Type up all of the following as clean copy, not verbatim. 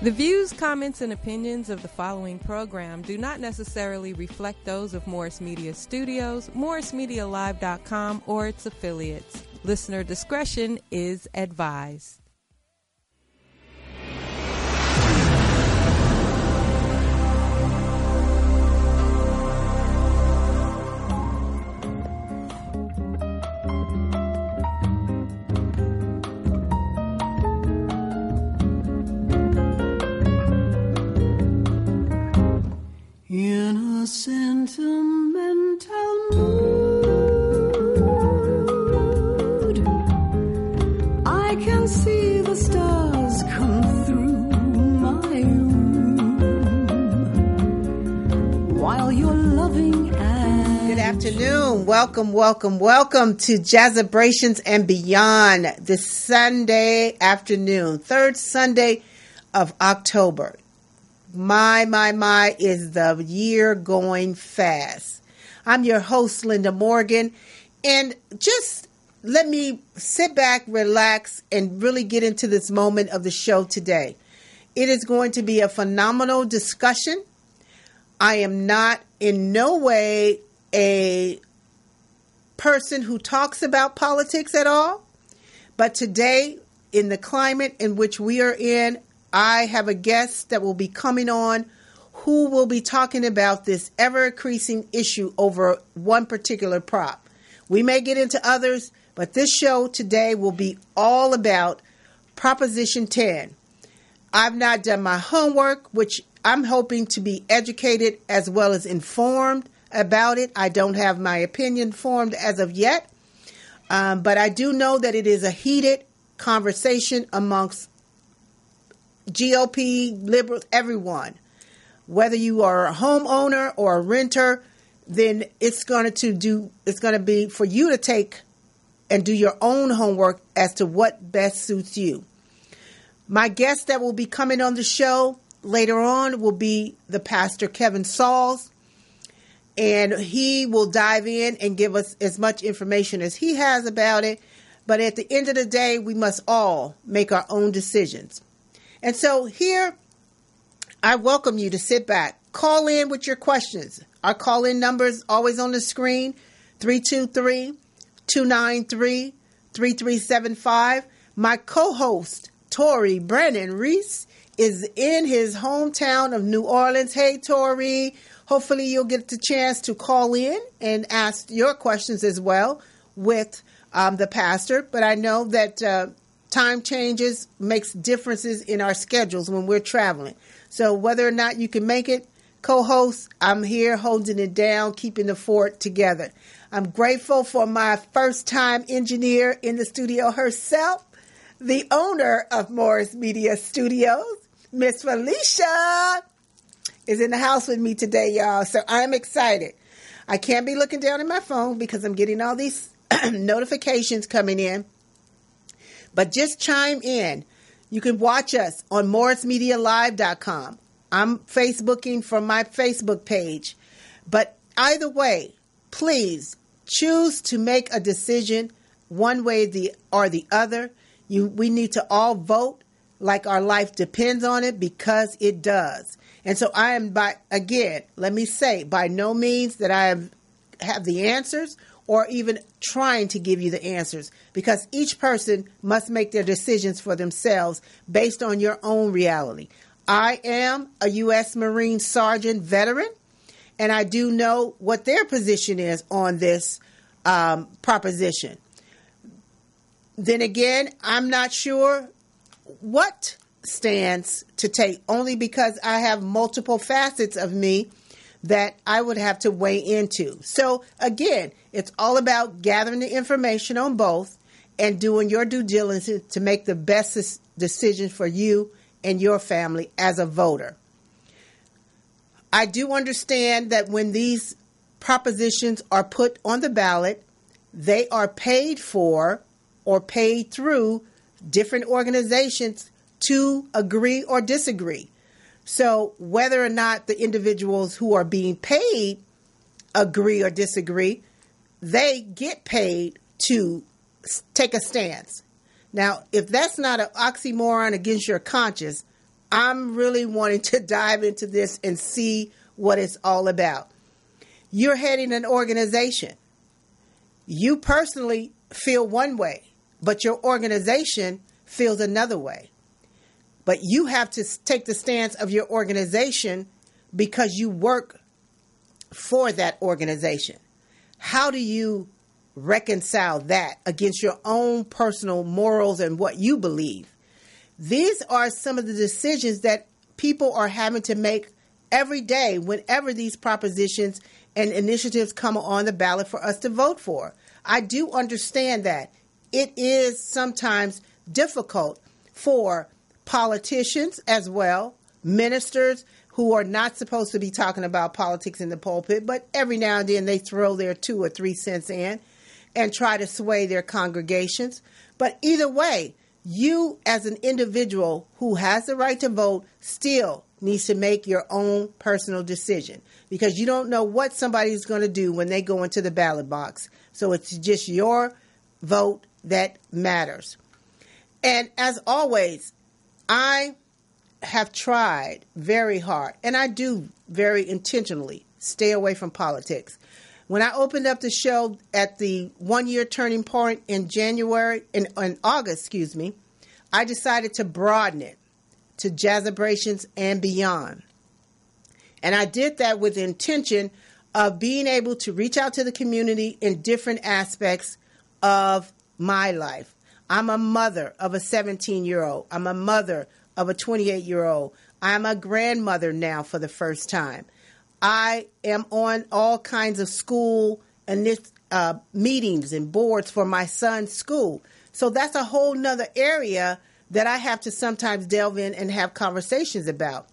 The views, comments, and opinions of the following program do not necessarily reflect those of Morris Media Studios, MorrisMediaLive.com, or its affiliates. Listener discretion is advised. In a sentimental mood, I can see the stars come through my room while you're loving and... Good afternoon. Welcome to Jazzabrations and Beyond this Sunday afternoon, third Sunday of October. My, is the year going fast. I'm your host, Linda Morgan, and just let me sit back, relax, and really get into this moment of the show today. It is going to be a phenomenal discussion. I am not in no way a person who talks about politics at all, but today, in the climate in which we are in, I have a guest that will be coming on who will be talking about this ever-increasing issue over one particular prop. We may get into others, but this show today will be all about Proposition 10. I've not done my homework, which I'm hoping to be educated as well as informed about it. I don't have my opinion formed as of yet, but I do know that it is a heated conversation amongst GOP, liberals, everyone. Whether you are a homeowner or a renter, then it's going to be for you to take and do your own homework as to what best suits you. My guest that will be coming on the show later on will be the pastor Kelvin Sauls, and he will dive in and give us as much information as he has about it. But at the end of the day, we must all make our own decisions. And so here, I welcome you to sit back, call in with your questions. Our call-in number is always on the screen, 323-293-3375. My co-host, Torré Brannon Reese, is in his hometown of New Orleans. Hey, Torré, hopefully you'll get the chance to call in and ask your questions as well with the pastor. But I know that time changes makes differences in our schedules when we're traveling. So whether or not you can make it, co-host, I'm here holding it down, keeping the fort together. I'm grateful for my first-time engineer in the studio herself, the owner of Morris Media Studios, Miss Felicia, is in the house with me today, y'all. So I'm excited. I can't be looking down at my phone because I'm getting all these notifications coming in. But just chime in. You can watch us on MorrisMediaLive.com. I'm Facebooking from my Facebook page. But either way, please choose to make a decision one way or the other. We need to all vote like our life depends on it, because it does. And so I am by no means that I have the answers or even trying to give you the answers, because each person must make their decisions for themselves based on your own reality. I am a U.S. Marine Sergeant veteran, and I do know what their position is on this proposition. Then again, I'm not sure what stance to take, only because I have multiple facets of me that I would have to weigh into. So again, it's all about gathering the information on both and doing your due diligence to make the best decision for you and your family as a voter. I do understand that when these propositions are put on the ballot, they are paid for or paid through different organizations to agree or disagree. So whether or not the individuals who are being paid agree or disagree, they get paid to take a stance. Now, if that's not an oxymoron against your conscience, I'm really wanting to dive into this and see what it's all about. You're heading an organization. You personally feel one way, but your organization feels another way. But you have to take the stance of your organization because you work for that organization. How do you reconcile that against your own personal morals and what you believe? These are some of the decisions that people are having to make every day whenever these propositions and initiatives come on the ballot for us to vote for. I do understand that it is sometimes difficult for politicians as well, ministers who are not supposed to be talking about politics in the pulpit, but every now and then they throw their 2 or 3 cents in and try to sway their congregations. But either way, you as an individual who has the right to vote still needs to make your own personal decision, because you don't know what somebody's going to do when they go into the ballot box. So it's just your vote that matters. And as always, I have tried very hard, and I do very intentionally stay away from politics. When I opened up the show at the 1-year turning point in August, I decided to broaden it to Jazzabrations and beyond. And I did that with the intention of being able to reach out to the community in different aspects of my life. I'm a mother of a 17-year-old. I'm a mother of a 28-year-old. I'm a grandmother now for the first time. I am on all kinds of school and meetings and boards for my son's school. So that's a whole nother area that I have to sometimes delve in and have conversations about.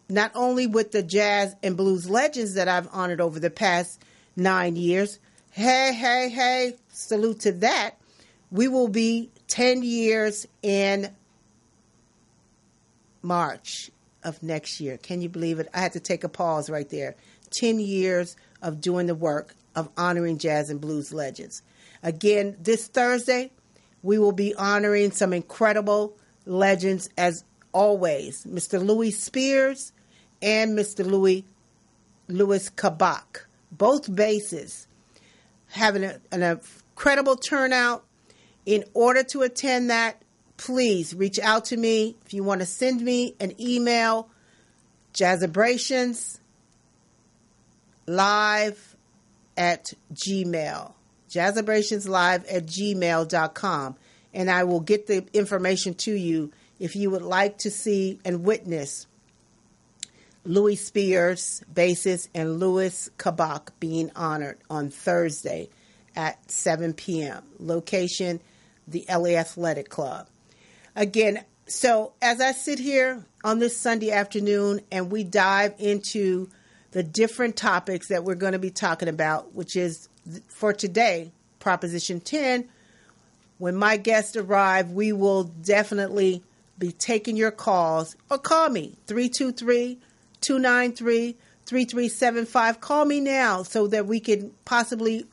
Not only with the jazz and blues legends that I've honored over the past 9 years. Hey, salute to that. We will be 10 years in March of next year. Can you believe it? I had to take a pause right there. 10 years of doing the work of honoring jazz and blues legends. Again, this Thursday, we will be honoring some incredible legends as always. Mr. Louis Spears and Mr. Louis Kabak. Both basses having an incredible turnout. In order to attend that, please reach out to me. If you want to send me an email, Jazzabrations live@gmail. Jazzabrations live@gmail.com. And I will get the information to you if you would like to see and witness Louis Spears, bassist, and Louis Kabak being honored on Thursday at 7 p.m. Location, the LA Athletic Club. Again, so as I sit here on this Sunday afternoon and we dive into the different topics that we're going to be talking about, which is for today, Proposition 10, when my guests arrive, we will definitely be taking your calls, or call me, 323-293-3375. Call me now so that we can possibly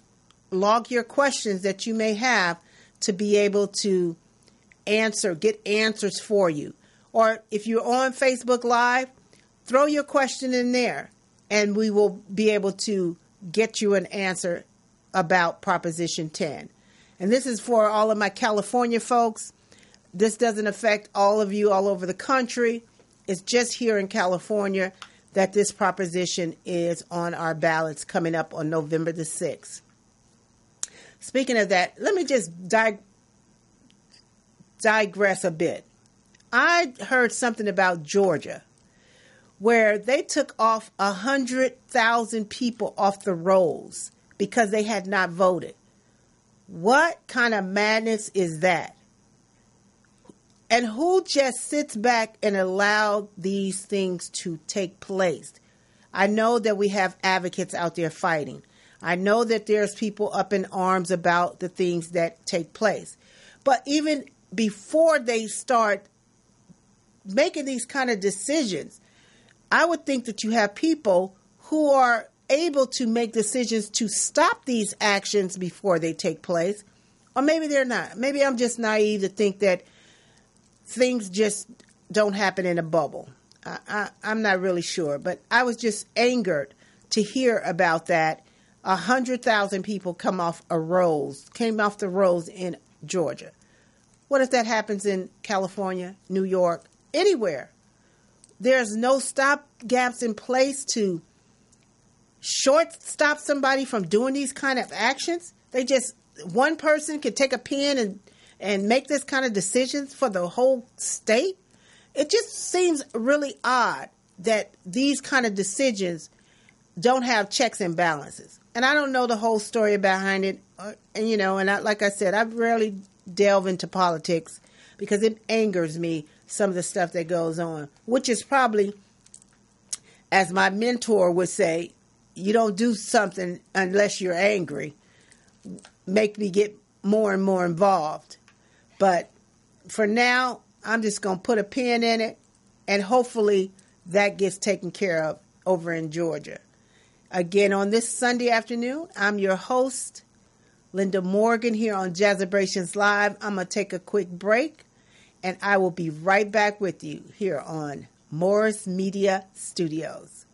log your questions that you may have to be able to get answers for you. Or if you're on Facebook Live, throw your question in there and we will be able to get you an answer about Proposition 10. And this is for all of my California folks. This doesn't affect all of you all over the country. It's just here in California that this proposition is on our ballots coming up on November the 6th. Speaking of that, let me just digress a bit. I heard something about Georgia where they took off 100,000 people off the rolls because they had not voted. What kind of madness is that? And who just sits back and allows these things to take place? I know that we have advocates out there fighting. I know that there's people up in arms about the things that take place. But even before they start making these kind of decisions, I would think that you have people who are able to make decisions to stop these actions before they take place. Or maybe they're not. Maybe I'm just naive to think that things just don't happen in a bubble. I'm not really sure, but I was just angered to hear about that. 100,000 people came off the rolls in Georgia. What if that happens in California, New York, anywhere? There's no stop gaps in place to stop somebody from doing these kind of actions. One person could take a pen and make this kind of decisions for the whole state. It just seems really odd that these kind of decisions don't have checks and balances. And I don't know the whole story behind it. Like I said, I rarely delve into politics because it angers me, some of the stuff that goes on, which is probably, as my mentor would say, you don't do something unless you're angry. Make me get more and more involved. But for now, I'm just going to put a pin in it, and hopefully that gets taken care of over in Georgia. Again, on this Sunday afternoon, I'm your host, Linda Morgan, here on Jazzabrations Live. I'm going to take a quick break, and I will be right back with you here on Morris Media Studios.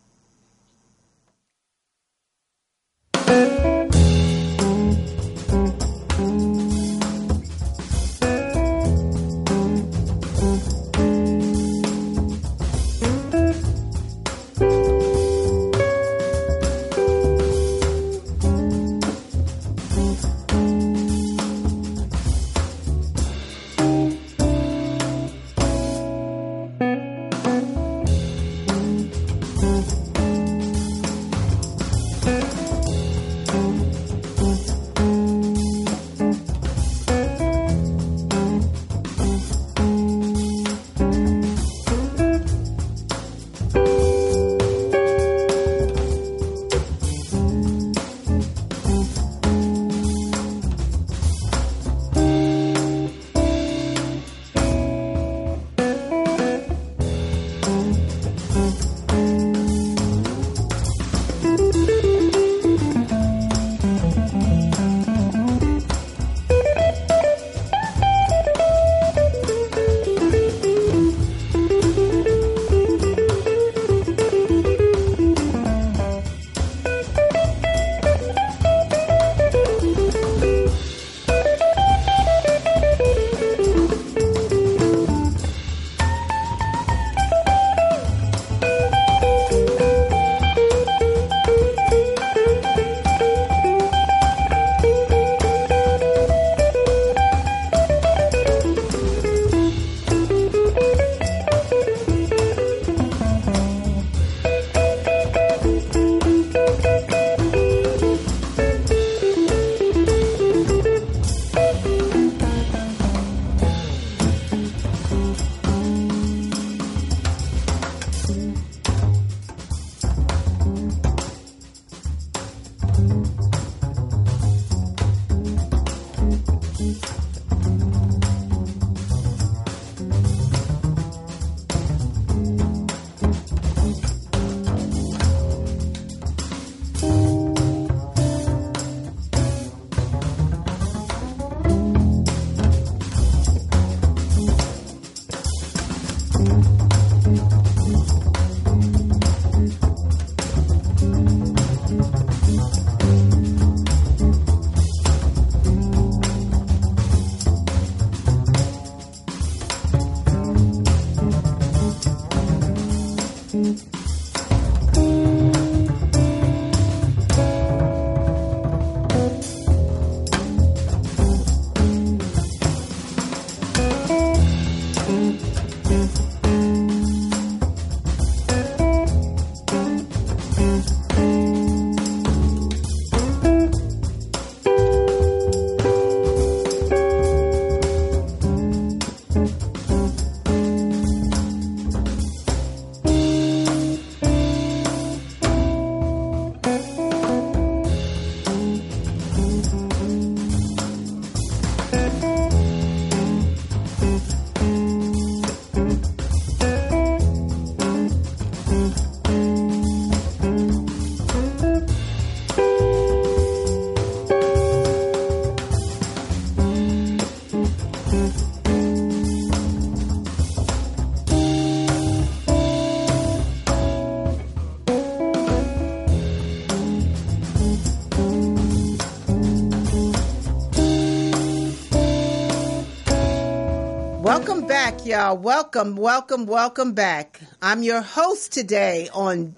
back, y'all. Welcome, welcome, welcome back. I'm your host today on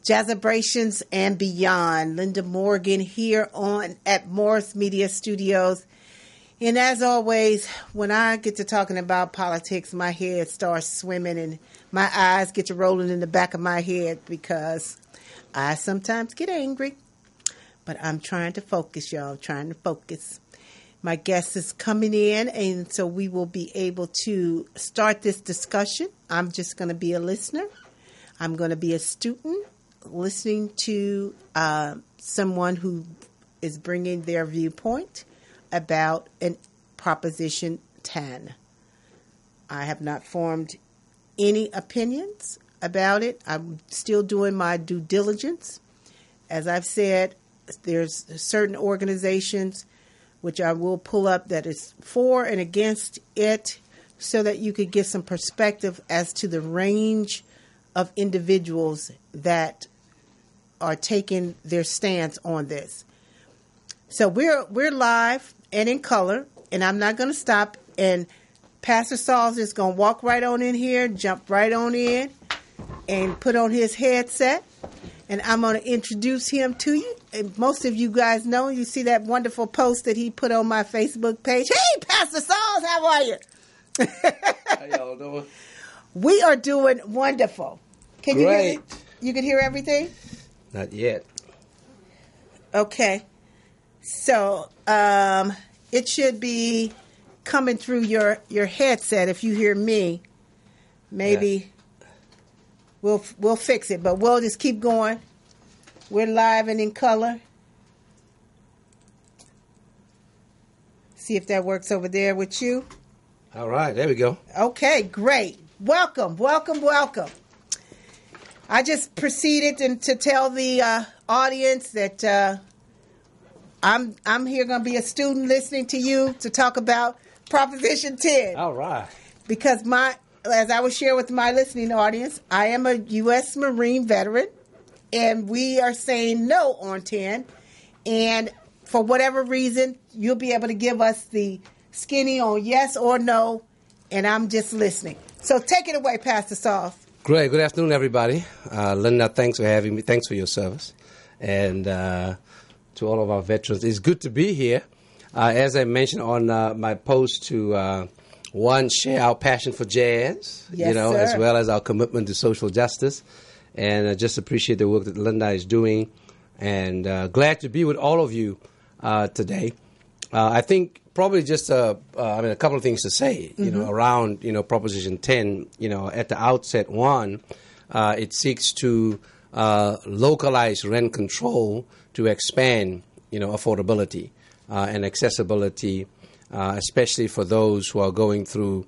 Jazzabrations and Beyond. Linda Morgan here at Morris Media Studios. And as always, when I get to talking about politics, my head starts swimming and my eyes get to rolling in the back of my head because I sometimes get angry. But I'm trying to focus, y'all. Trying to focus. My guest is coming in, and so we will be able to start this discussion. I'm just going to be a listener. I'm going to be a student listening to someone who is bringing their viewpoint about Proposition 10. I have not formed any opinions about it. I'm still doing my due diligence. As I've said, there's certain organizations which I will pull up that is for and against it so that you could get some perspective as to the range of individuals that are taking their stance on this. So we're live and in color, and I'm not going to stop. And Pastor Sauls is going to walk right on in here, jump right on in, and put on his headset. And I'm going to introduce him to you. And most of you guys know, you see that wonderful post that he put on my Facebook page. Hey, Pastor Sauls, how are you? How y'all doing? We are doing wonderful. Can you Great. hear me? You can hear everything? Not yet. Okay. So it should be coming through your headset if you hear me. Maybe we'll fix it, but we'll just keep going. We're live and in color. See if that works over there with you. All right, there we go. Okay, great. Welcome, welcome, welcome. I just proceeded to tell the audience that I'm here going to be a student listening to you to talk about Proposition 10. All right. Because as I will share with my listening audience, I am a U.S. Marine veteran, and we are saying no on 10. And for whatever reason, you'll be able to give us the skinny on yes or no, and I'm just listening. So take it away, Pastor Sauls. Great. Good afternoon, everybody. Linda, thanks for having me. Thanks for your service. And to all of our veterans, it's good to be here. As I mentioned on my post to share our passion for jazz, yes, sir. As well as our commitment to social justice. And I just appreciate the work that Linda is doing. And glad to be with all of you today. I think probably just a couple of things to say, around, Proposition 10. At the outset, it seeks to localize rent control to expand, affordability and accessibility, especially for those who are going through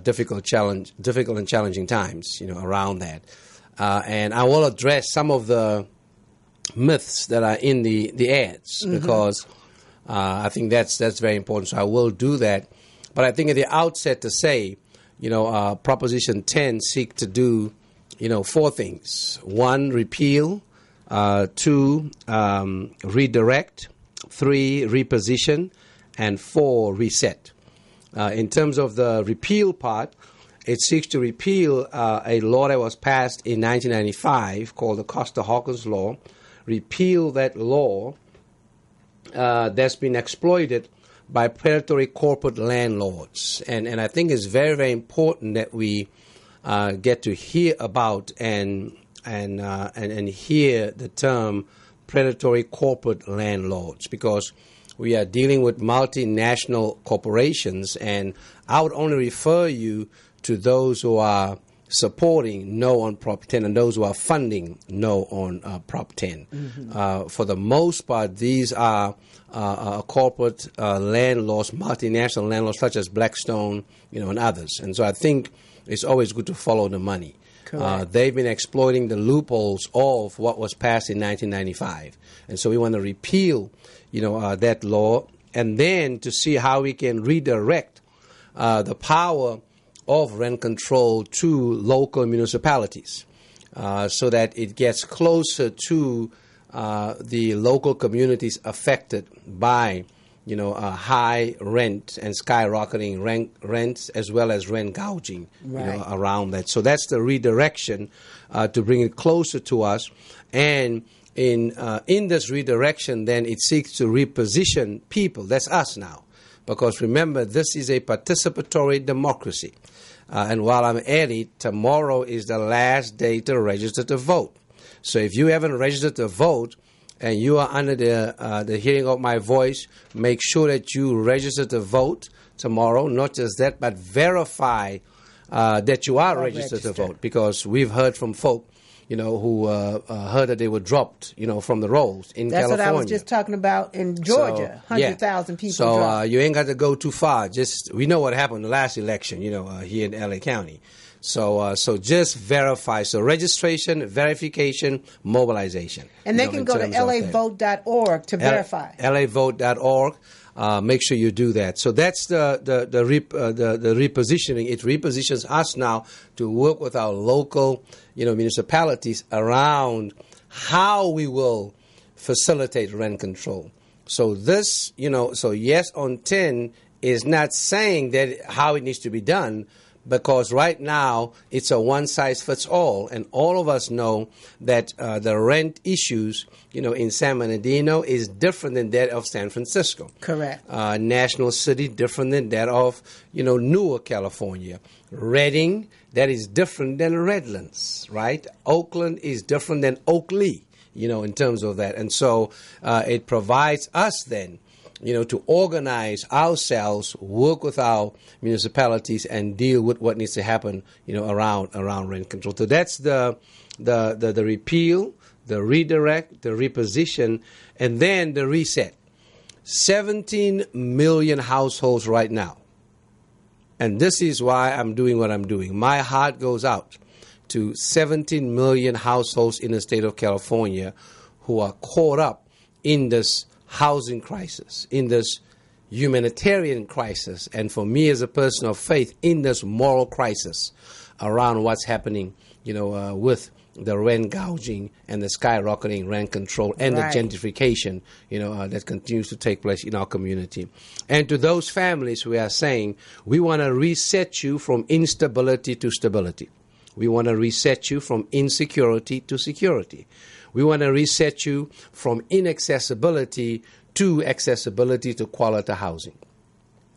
difficult and challenging times, around that. And I will address some of the myths that are in the ads because I think that's very important. So I will do that. But I think at the outset to say, Proposition 10 seek to do, 4 things. 1, repeal. 2, redirect. 3, reposition. And 4, reset. In terms of the repeal part, it seeks to repeal a law that was passed in 1995 called the Costa-Hawkins Law. Repeal that law that's been exploited by predatory corporate landlords. And I think it's very, very important that we get to hear about and hear the term predatory corporate landlords, because we are dealing with multinational corporations, and I would only refer you to those who are supporting no on Prop 10 and those who are funding no on Prop 10. For the most part, these are corporate landlords, multinational landlords such as Blackstone, and others. And so I think it's always good to follow the money. They've been exploiting the loopholes of what was passed in 1995. And so we want to repeal, that law, and then to see how we can redirect the power of rent control to local municipalities so that it gets closer to the local communities affected by high rent and skyrocketing rents as well as rent gouging around that. So that's the redirection to bring it closer to us. And in this redirection, then it seeks to reposition people. That's us now. Because remember, this is a participatory democracy. And while I'm at it, tomorrow is the last day to register to vote. So if you haven't registered to vote, and you are under the hearing of my voice, make sure that you register to vote tomorrow. Not just that, but verify that you are registered to vote. Because we've heard from folk, who heard that they were dropped, from the rolls in California. That's what I was just talking about in Georgia. 100,000 people dropped. You ain't got to go too far. We know what happened in the last election, here in L.A. County. So just verify. So registration, verification, mobilization. And they can go to lavote.org to verify. lavote.org. Make sure you do that. So that's the repositioning. It repositions us now to work with our local, municipalities around how we will facilitate rent control. So this, so yes on 10 is not saying that how it needs to be done, because right now it's a one-size-fits-all, and all of us know that the rent issues, in San Bernardino is different than that of San Francisco. Correct. National City different than that of, Newark, California. Redding, that is different than Redlands, right? Oakland is different than Oakley, in terms of that. And so it provides us then, to organize ourselves, work with our municipalities, and deal with what needs to happen, around rent control. So that's the repeal, the redirect, the reposition, and then the reset. 17 million households right now. And this is why I'm doing what I'm doing. My heart goes out to 17 million households in the state of California who are caught up in this housing crisis, in this humanitarian crisis, and for me as a person of faith, in this moral crisis around what's happening, with the rent gouging and the skyrocketing rent control and the gentrification, that continues to take place in our community. And to those families, we are saying, we want to reset you from instability to stability. We want to reset you from insecurity to security. We want to reset you from inaccessibility to accessibility to quality housing.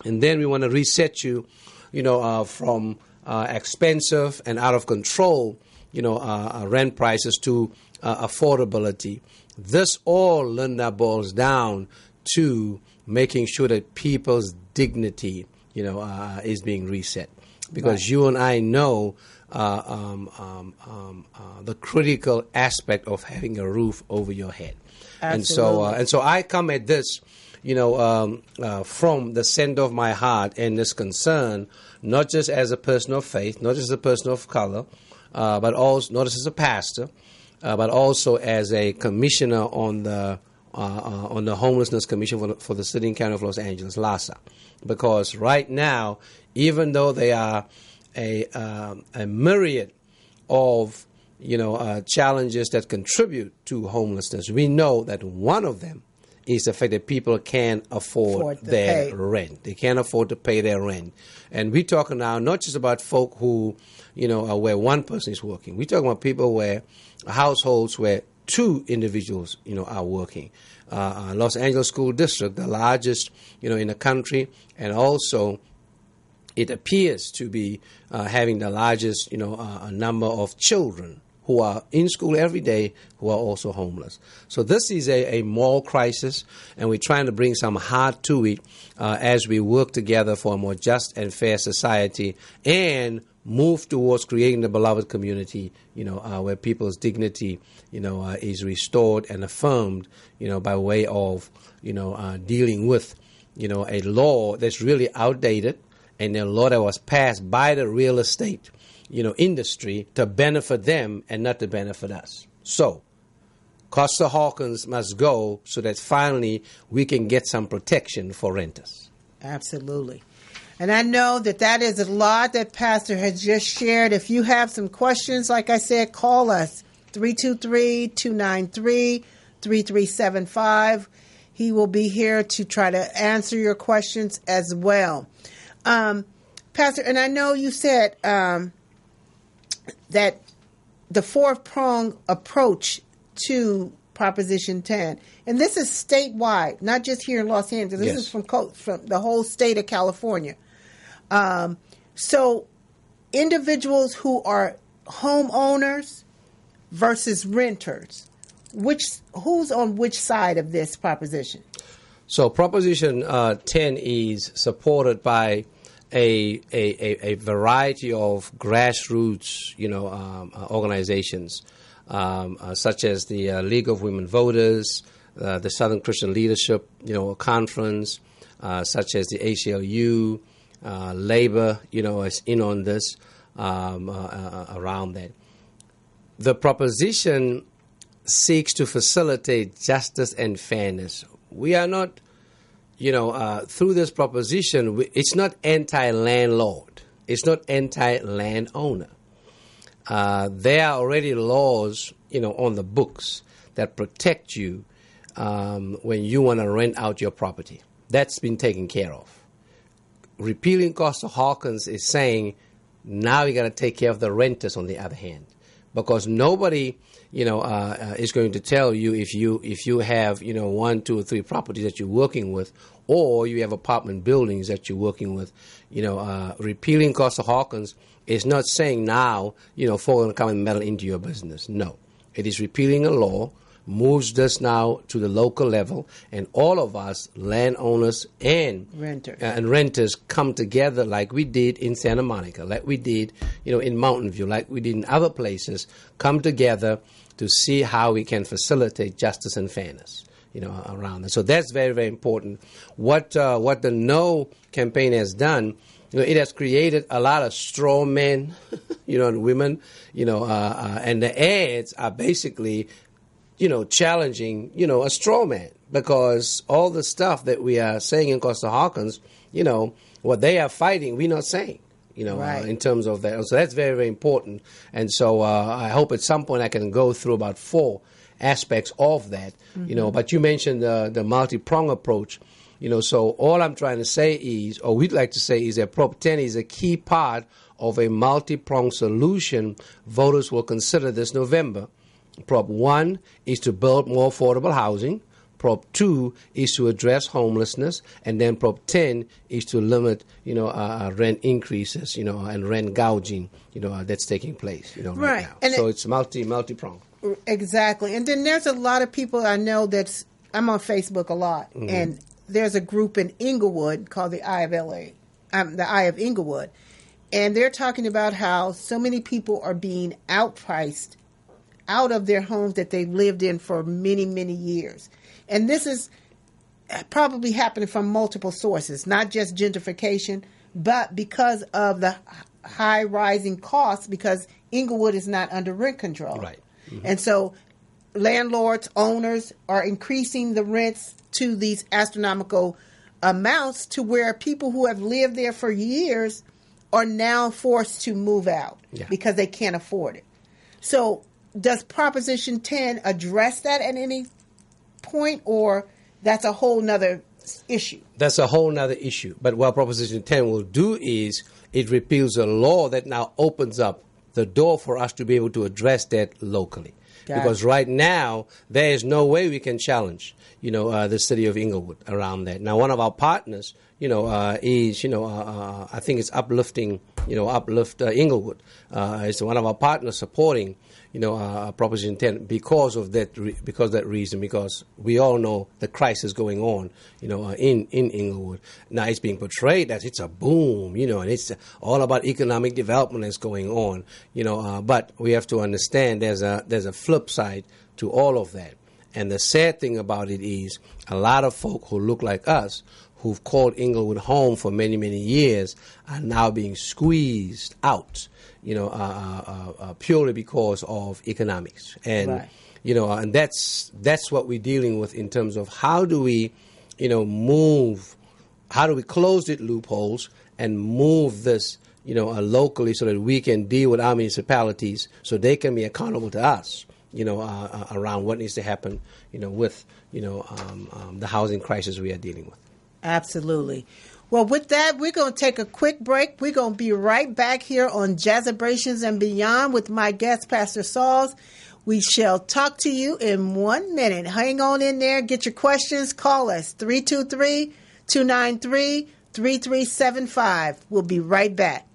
And then we want to reset you, from expensive and out of control, rent prices to affordability. This all, Linda, boils down to making sure that people's dignity, is being reset. Because you and I know the critical aspect of having a roof over your head. Absolutely. And so I come at this, from the center of my heart and this concern, not just as a person of faith, not just as a person of color, but also not just as a pastor, but also as a commissioner on the Homelessness Commission for the City and County of Los Angeles, LASA. Because right now, even though they are a myriad of challenges that contribute to homelessness, we know that one of them is the fact that people can't afford their rent. They can't afford to pay their rent. And we're talking now not just about folk who, where one person is working. We're talking about people where households where two individuals, are working. Los Angeles School District, the largest, in the country, and also it appears to be having the largest, number of children who are in school every day who are also homeless. So this is a moral crisis, and we're trying to bring some heart to it as we work together for a more just and fair society and move towards creating the beloved community, where people's dignity, is restored and affirmed, by way of, dealing with, a law that's really outdated, and a law that was passed by the real estate, industry to benefit them and not to benefit us. So, Costa Hawkins must go so that finally we can get some protection for renters. Absolutely. And I know that is a lot that Pastor has just shared. If you have some questions, like I said, call us, 323-293-3375. He will be here to try to answer your questions as well. Pastor, and I know you said that the four-prong approach to Proposition 10, and this is statewide, not just here in Los Angeles. This is from the whole state of California. So individuals who are homeowners versus renters, who's on which side of this proposition? So Proposition 10 is supported by a variety of grassroots, organizations, such as the League of Women Voters, the Southern Christian Leadership, Conference, such as the ACLU, Labor, is in on this, around that. The proposition seeks to facilitate justice and fairness. We are not, through this proposition, it's not anti-landlord. It's not anti-landowner. There are already laws, on the books that protect you when you want to rent out your property. That's been taken care of. Repealing Costa-Hawkins is saying now you got to take care of the renters on the other hand, because nobody, is going to tell you if you have 1, 2, or 3 properties that you're working with, or you have apartment buildings that you're working with. Repealing Costa-Hawkins is not saying now folks are going to come and meddle into your business. No, it is repealing a law, moves this now to the local level, and all of us, landowners and renters, come together like we did in Santa Monica, like we did, in Mountain View, like we did in other places, come together to see how we can facilitate justice and fairness, around it. So that's very, very important. What the No campaign has done, it has created a lot of straw men, and women, and the ads are basically challenging, a straw man, because all the stuff that we are saying in Costa-Hawkins, what they are fighting, we're not saying, right. In terms of that. So that's very, very important. And so I hope at some point I can go through about 4 aspects of that, but you mentioned the multi-prong approach, so all I'm trying to say is, or we'd like to say is that Prop 10 is a key part of a multi-prong solution voters will consider this November. Prop 1 is to build more affordable housing. Prop 2 is to address homelessness. And then Prop 10 is to limit, rent increases, and rent gouging, that's taking place, right now. And so it's multi-pronged. Exactly. And then there's a lot of people I know I'm on Facebook a lot. Mm-hmm. And there's a group in Inglewood called the Eye of the Eye of Inglewood. And they're talking about how so many people are being outpriced out of their homes that they've lived in for many, many years. And this is probably happening from multiple sources, not just gentrification, but because of the high rising costs, because Inglewood is not under rent control. Right. Mm-hmm. And so landlords, owners are increasing the rents to these astronomical amounts to where people who have lived there for years are now forced to move out because they can't afford it. So does Proposition 10 address that at any point, or that's a whole nother issue? That's a whole nother issue. But what Proposition 10 will do is it repeals a law that now opens up the door for us to be able to address that locally. Gotcha. Because right now, there is no way we can challenge, the city of Inglewood around that. Now, one of our partners, is, I think it's Uplift Inglewood. It's one of our partners supporting, Proposition 10 because of that reason, because we all know the crisis going on, in Inglewood. Now it's being portrayed as it's a boom, and it's all about economic development that's going on, but we have to understand there's a flip side to all of that. And the sad thing about it is a lot of folk who look like us, who've called Inglewood home for many, many years, are now being squeezed out, purely because of economics. And, right. And that's what we're dealing with in terms of how do we, how do we close the loopholes and move this, locally so that we can deal with our municipalities so they can be accountable to us, around what needs to happen, with, the housing crisis we are dealing with. Absolutely. Well, with that, we're going to take a quick break. We're going to be right back here on Jazzabrations and Beyond with my guest, Pastor Sauls. We shall talk to you in 1 minute. Hang on in there. Get your questions. Call us, 323-293-3375. We'll be right back.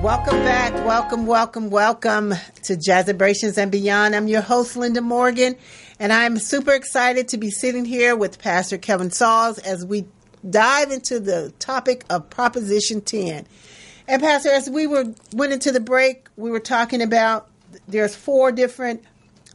Welcome back. Welcome to Jazzabrations and Beyond. I'm your host, Linda Morgan, and I'm super excited to be sitting here with Pastor Kelvin Sauls as we dive into the topic of Proposition 10. And Pastor, as we went into the break, we were talking about there's 4 different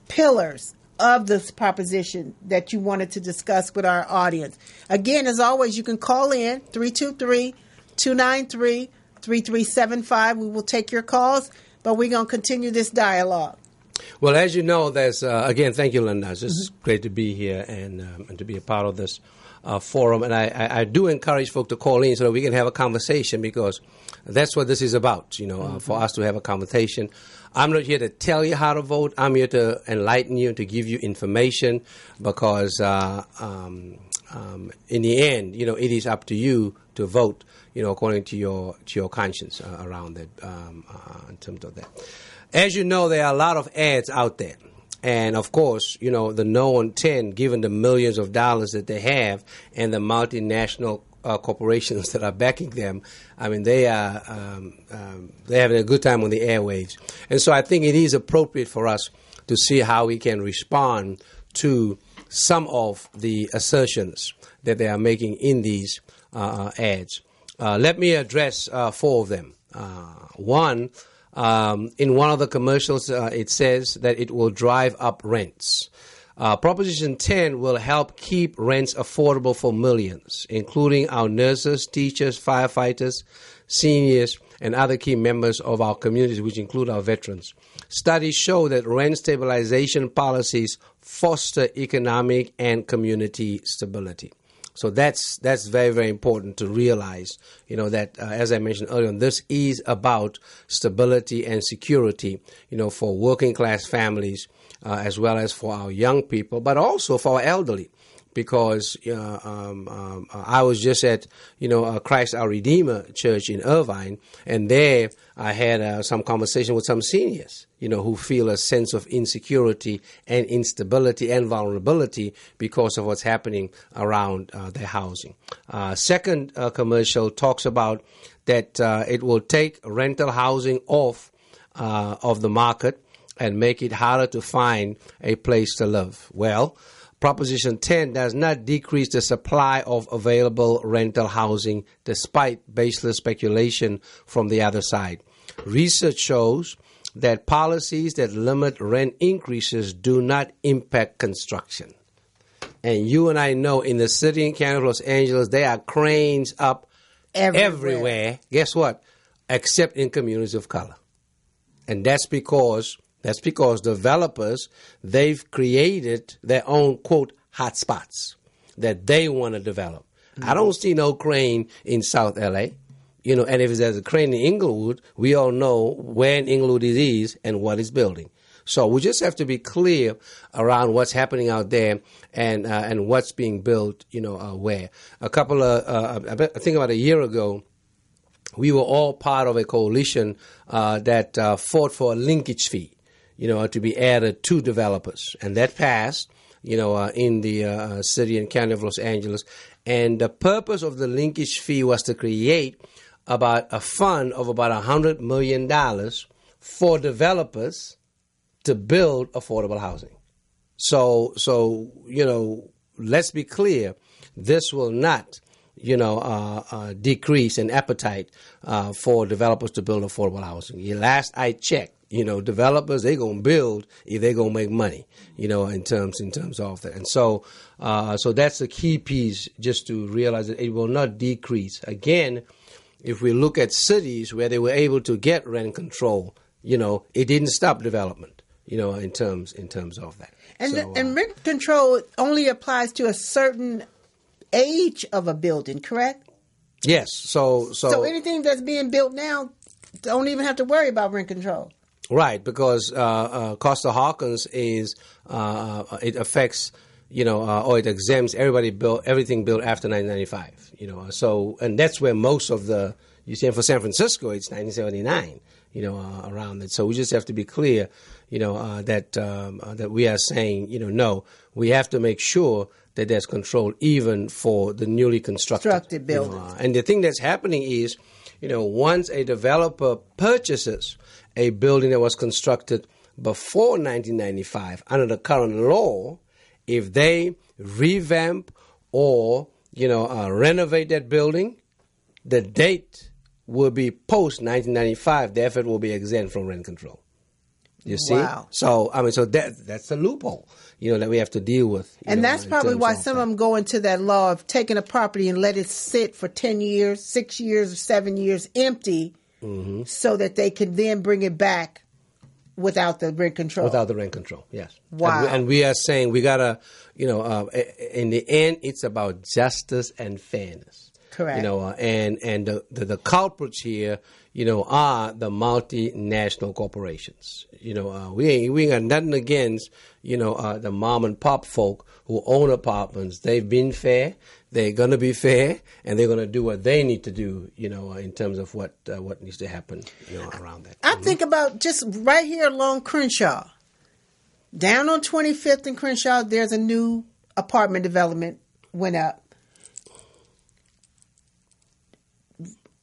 pillars of this proposition that you wanted to discuss with our audience. Again, as always, you can call in 323-293-3375. We will take your calls, but we're going to continue this dialogue. Well, as you know, there's again, thank you, Linda. It's just great to be here and to be a part of this forum. And I do encourage folks to call in so that we can have a conversation, because that's what this is about, for us to have a conversation. I'm not here to tell you how to vote. I'm here to enlighten you, to give you information, because in the end, it is up to you to vote, according to your conscience around that, in terms of that. As you know, there are a lot of ads out there. And, of course, the known 10, given the millions of dollars that they have and the multinational corporations that are backing them, I mean, they're having a good time on the airwaves. And so I think it is appropriate for us to see how we can respond to some of the assertions that they are making in these ads. Let me address 4 of them. One, in one of the commercials, it says that it will drive up rents. Proposition 10 will help keep rents affordable for millions, including our nurses, teachers, firefighters, seniors, and other key members of our communities, which include our veterans. Studies show that rent stabilization policies foster economic and community stability. So that's very, very important to realize, that as I mentioned earlier, this is about stability and security, for working class families, as well as for our young people, but also for our elderly. Because I was just at, Christ Our Redeemer Church in Irvine, and there I had some conversation with some seniors, who feel a sense of insecurity and instability and vulnerability because of what's happening around their housing. Second commercial talks about that it will take rental housing off of the market and make it harder to find a place to live. Well, Proposition 10 does not decrease the supply of available rental housing despite baseless speculation from the other side. Research shows that policies that limit rent increases do not impact construction. And you and I know in the city and county of Los Angeles, there are cranes up everywhere. Guess what? Except in communities of color. And that's because developers, they've created their own, quote, hot spots that they want to develop. Mm-hmm. I don't see no crane in South L.A., and if there's a crane in Inglewood, we all know where in Inglewood it is and what it's building. So we just have to be clear around what's happening out there and what's being built, where. I think about a year ago, we were all part of a coalition that fought for a linkage fee, to be added to developers. And that passed, in the city and county of Los Angeles. And the purpose of the linkage fee was to create about a fund of about $100 million for developers to build affordable housing. So let's be clear. This will not, decrease in appetite for developers to build affordable housing. Last I checked, developers, they're going to build if they're going to make money, in terms of that. And so that's the key piece, just to realize that it will not decrease. Again, if we look at cities where they were able to get rent control, it didn't stop development, in terms of that. And rent control only applies to a certain age of a building, correct? Yes. So anything that's being built now don't even have to worry about rent control. Right, because Costa-Hawkins is it affects or it exempts everything built after 1995. So and that's where most of you see for San Francisco it's 1979. Around it. So we just have to be clear, that we are saying, no, we have to make sure that there's control even for the newly constructed buildings. And the thing that's happening is, once a developer purchases a building that was constructed before 1995, under the current law, if they revamp or, renovate that building, the date will be post 1995. Therefore, it will be exempt from rent control. You see? Wow. So that's a loophole, that we have to deal with. And that's probably why some of them go into that law of taking a property and let it sit for 10 years, 6 years, or 7 years empty, mm-hmm. so that they can then bring it back without the rent control. Without the rent control, yes. Wow. And we are saying we got to, in the end, it's about justice and fairness. Correct. And the culprits here, are the multinational corporations. We ain't got nothing against, the mom and pop folk who own apartments. They've been fair. They're going to be fair, and they're going to do what they need to do, in terms of what needs to happen, around that. I think about just right here along Crenshaw, down on 25th and Crenshaw, there's a new apartment development went up.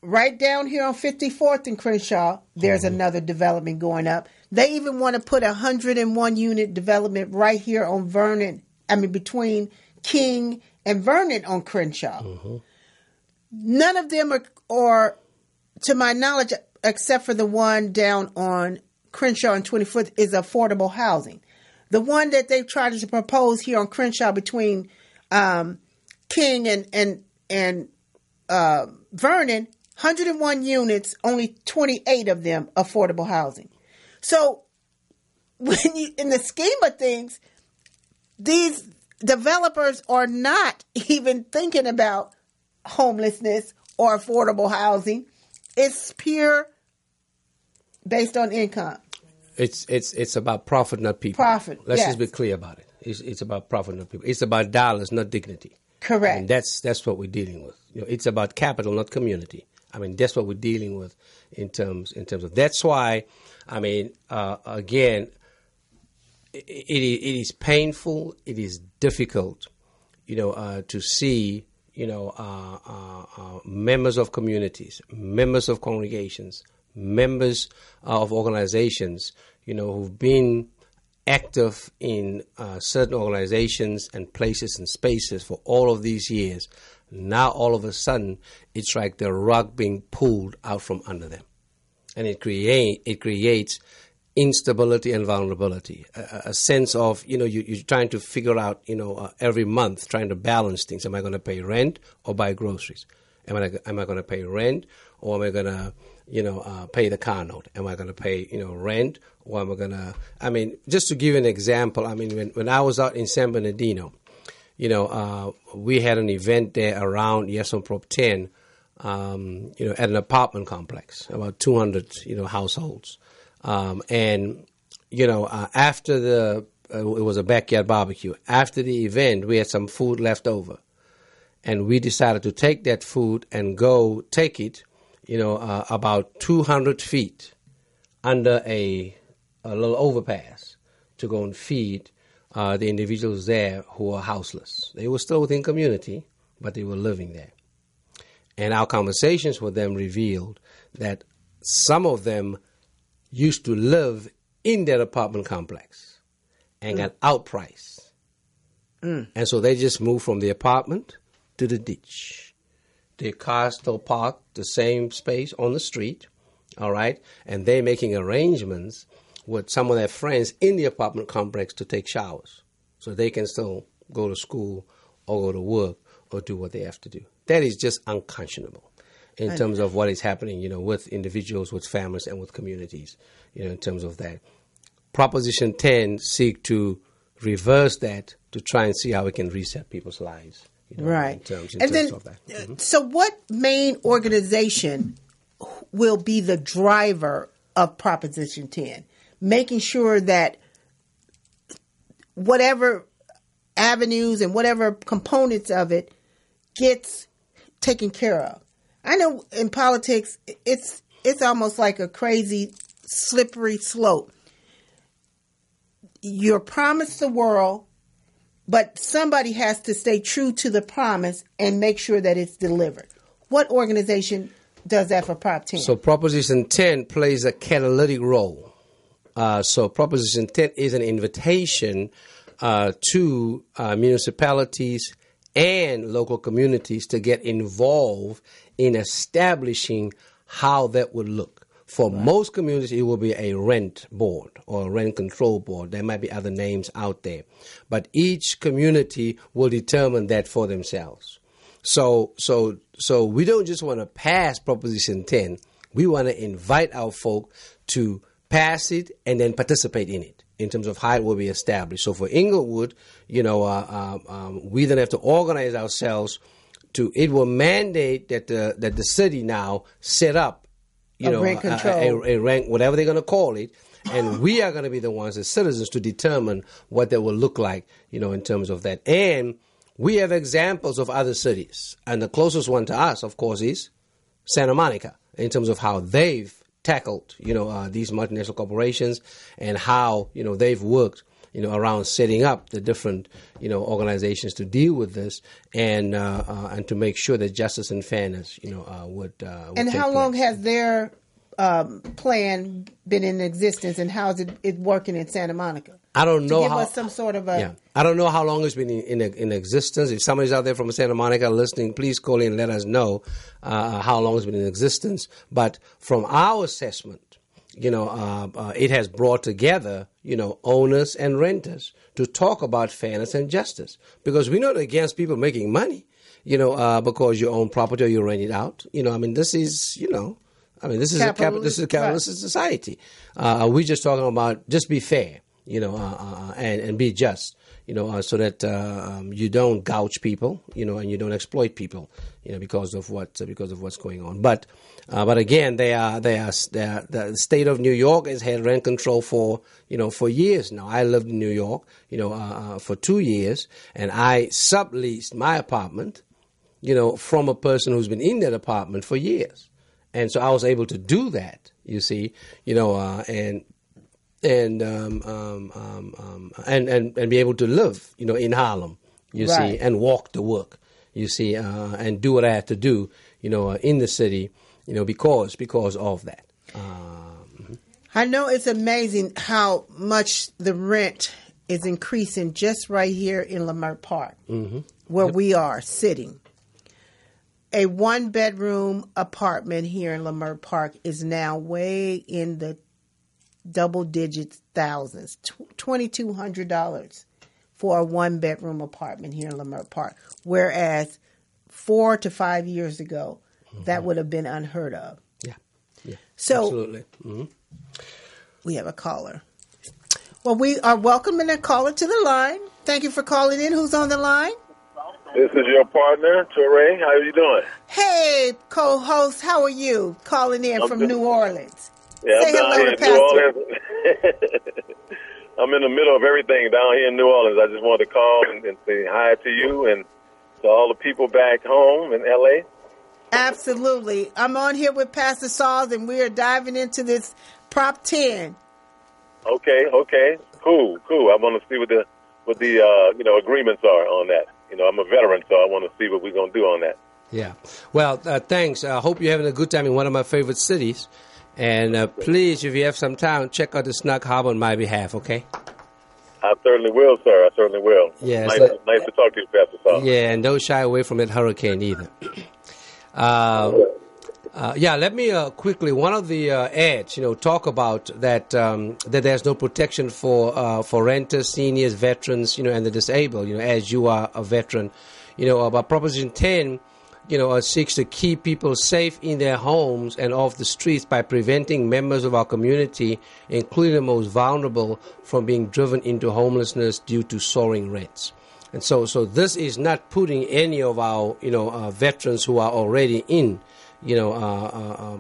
Right down here on 54th and Crenshaw, there's another development going up. They even want to put 101 unit development right here on between King and Vernon on Crenshaw. Mm-hmm. None of them are, to my knowledge, except for the one down on Crenshaw and 24th, is affordable housing. The one that they've tried to propose here on Crenshaw between King and Vernon, 101 units, only 28 of them affordable housing. So, when in the scheme of things, these developers are not even thinking about homelessness or affordable housing. It's pure based on income. It's about profit, not people. Profit. Let's yes. just be clear about it. It's about profit, not people. It's about dollars, not dignity. Correct. And that's what we're dealing with. It's about capital, not community. That's what we're dealing with in terms of. That's why, again, it is painful. It is difficult, to see, members of communities, members of congregations, members of organizations, who've been active in certain organizations and places and spaces for all of these years. Now, all of a sudden, it's like the rug being pulled out from under them. And it creates instability and vulnerability, a sense of, you're trying to figure out, every month, trying to balance things. Am I going to pay rent or buy groceries? Am I going to pay rent or am I going to, pay the car note? Am I going to pay, rent or am I going to, just to give you an example, when I was out in San Bernardino, we had an event there around Yesson Prop 10, at an apartment complex, about 200, households. After it was a backyard barbecue. After the event, we had some food left over. And we decided to take that food and go take it, about 200 feet under a little overpass to go and feed the individuals there who were houseless. They were still within community, but they were living there. And our conversations with them revealed that some of them used to live in their apartment complex and got outpriced. And so they just moved from the apartment to the ditch. Their cars still parked the same space on the street, all right? And they're making arrangements with some of their friends in the apartment complex to take showers so they can still go to school or go to work or do what they have to do. That is just unconscionable in terms of what is happening, with individuals, with families, and with communities, in terms of that. Proposition 10 seek to reverse that to try and see how we can reset people's lives. Right. In terms of that. So what main organization will be the driver of Proposition 10? Making sure that whatever avenues and whatever components of it gets taken care of. I know in politics, it's almost like a crazy, slippery slope. You're promised the world, but somebody has to stay true to the promise and make sure that it's delivered. What organization does that for Prop 10? So Proposition 10 plays a catalytic role. So Proposition 10 is an invitation to municipalities and local communities to get involved in establishing how that would look. For most communities, it will be a rent board or a rent control board. There might be other names out there. But each community will determine that for themselves. So we don't just want to pass Proposition 10. We want to invite our folk to pass it and then participate in it in terms of how it will be established. So for Inglewood, we then have to organize ourselves it will mandate that the city now set up rent control. A rent, whatever they're going to call it, and we are going to be the ones as citizens to determine what that will look like, in terms of that. And we have examples of other cities, and the closest one to us, of course, is Santa Monica in terms of how they've tackled, these multinational corporations and how, they've worked, around setting up the different, organizations to deal with this and to make sure that justice and fairness, would And take how long place. has their plan been in existence, and how is it working in Santa Monica? I don't know give how. us some sort of a. Yeah, I don't know how long it's been in existence. If somebody's out there from Santa Monica listening, please call in and let us know how long it's been in existence. But from our assessment, it has brought together, owners and renters to talk about fairness and justice, because we're not against people making money, because you own property or you rent it out. This is, this is a capitalist society. We're just talking about just be fair. and be just, so that you don't gouge people, and you don't exploit people, because of what's going on. But again, the state of New York has had rent control for years now. I lived in New York, for 2 years, and I subleased my apartment, from a person who's been in that apartment for years, and so I was able to do that. You see, and be able to live, in Harlem, you see, and walk to work, you see, and do what I had to do, in the city, because of that. I know it's amazing how much the rent is increasing just right here in Leimert Park, where we are sitting. A 1-bedroom apartment here in Leimert Park is now way in the double digits thousands, $2,200 for a 1-bedroom apartment here in Leimert Park. Whereas 4 to 5 years ago, that would have been unheard of. Yeah. So absolutely. We have a caller. Well, we are welcoming a caller to the line. Thank you for calling in. Who's on the line? This is your partner, Torré. How are you doing? Hey, co-host. How are you? Calling in from New Orleans. Yeah, Say I'm down hello here to in Pastor. New Orleans. I'm in the middle of everything down here in New Orleans. I just wanted to call and say hi to you and to all the people back home in L.A. Absolutely. I'm on here with Pastor Sauls, and we are diving into this Prop 10. Okay, cool. I want to see what the agreements are on that. I'm a veteran, so I want to see what we're going to do on that. Yeah. Well, thanks. I hope you're having a good time in one of my favorite cities. And please, if you have some time, check out the Snug Harbor on my behalf, okay? I certainly will, sir. I certainly will. Yeah, nice to talk to you, Pastor Sauls. Yeah, and don't shy away from that hurricane either. Let me quickly, one of the ads, talk about that that there's no protection for renters, seniors, veterans, and the disabled, as you are a veteran. About Proposition 10, seeks to keep people safe in their homes and off the streets by preventing members of our community, including the most vulnerable, from being driven into homelessness due to soaring rents. And so this is not putting any of our, veterans who are already in,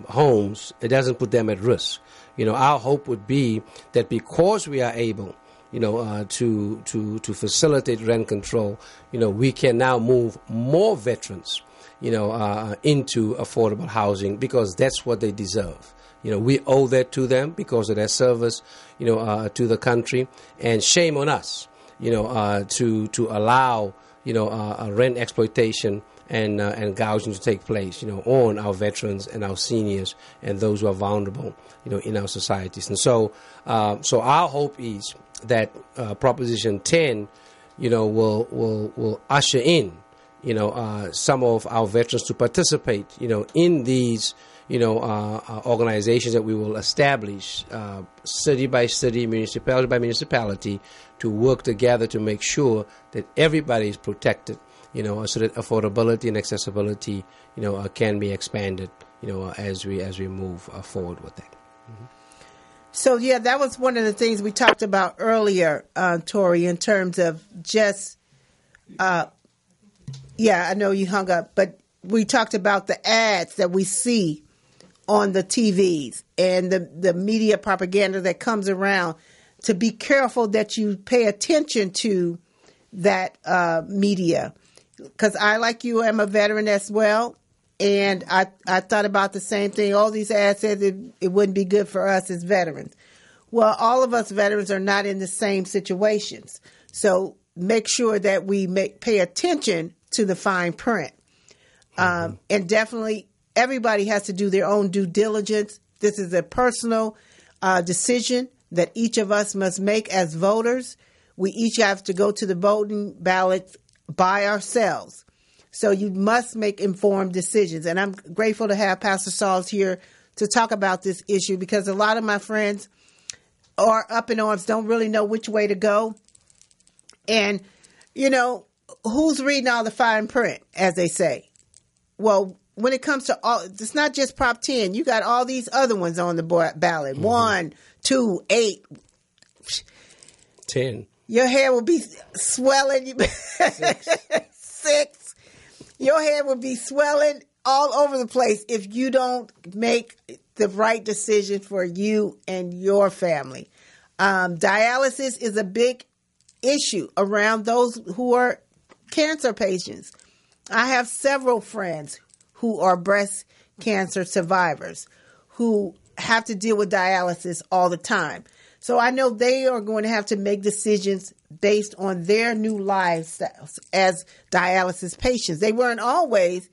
homes. It doesn't put them at risk. Our hope would be that because we are able, to facilitate rent control, we can now move more veterans, into affordable housing because that's what they deserve. We owe that to them because of their service, to the country, and shame on us, to allow, rent exploitation and gouging to take place, on our veterans and our seniors and those who are vulnerable, in our societies. And so our hope is that Proposition 10, will usher in, some of our veterans to participate, in these, organizations that we will establish, city by city, municipality by municipality, to work together to make sure that everybody is protected, so that affordability and accessibility, can be expanded, as we move forward with that. Mm-hmm. So, that was one of the things we talked about earlier, Torré, in terms of just, I know you hung up, but we talked about the ads that we see on the TVs and the media propaganda that comes around, to be careful that you pay attention to that media. Because I, like you, am a veteran as well. And I thought about the same thing. All these ads said it wouldn't be good for us as veterans. Well, all of us veterans are not in the same situations. So make sure that we pay attention to the fine print. And definitely everybody has to do their own due diligence. This is a personal decision that each of us must make as voters. We each have to go to the voting ballot by ourselves. So you must make informed decisions. And I'm grateful to have Pastor Sauls here to talk about this issue, because a lot of my friends are up in arms, don't really know which way to go. And, who's reading all the fine print, as they say? Well, when it comes to all, it's not just Prop 10. You got all these other ones on the ballot. 1, 2, 8. 10. Your hair will be swelling. 6. Your hair will be swelling all over the place if you don't make the right decision for you and your family. Dialysis is a big issue around those who are cancer patients. I have several friends who are breast cancer survivors who have to deal with dialysis all the time. So I know they are going to have to make decisions based on their new lives as dialysis patients. They weren't always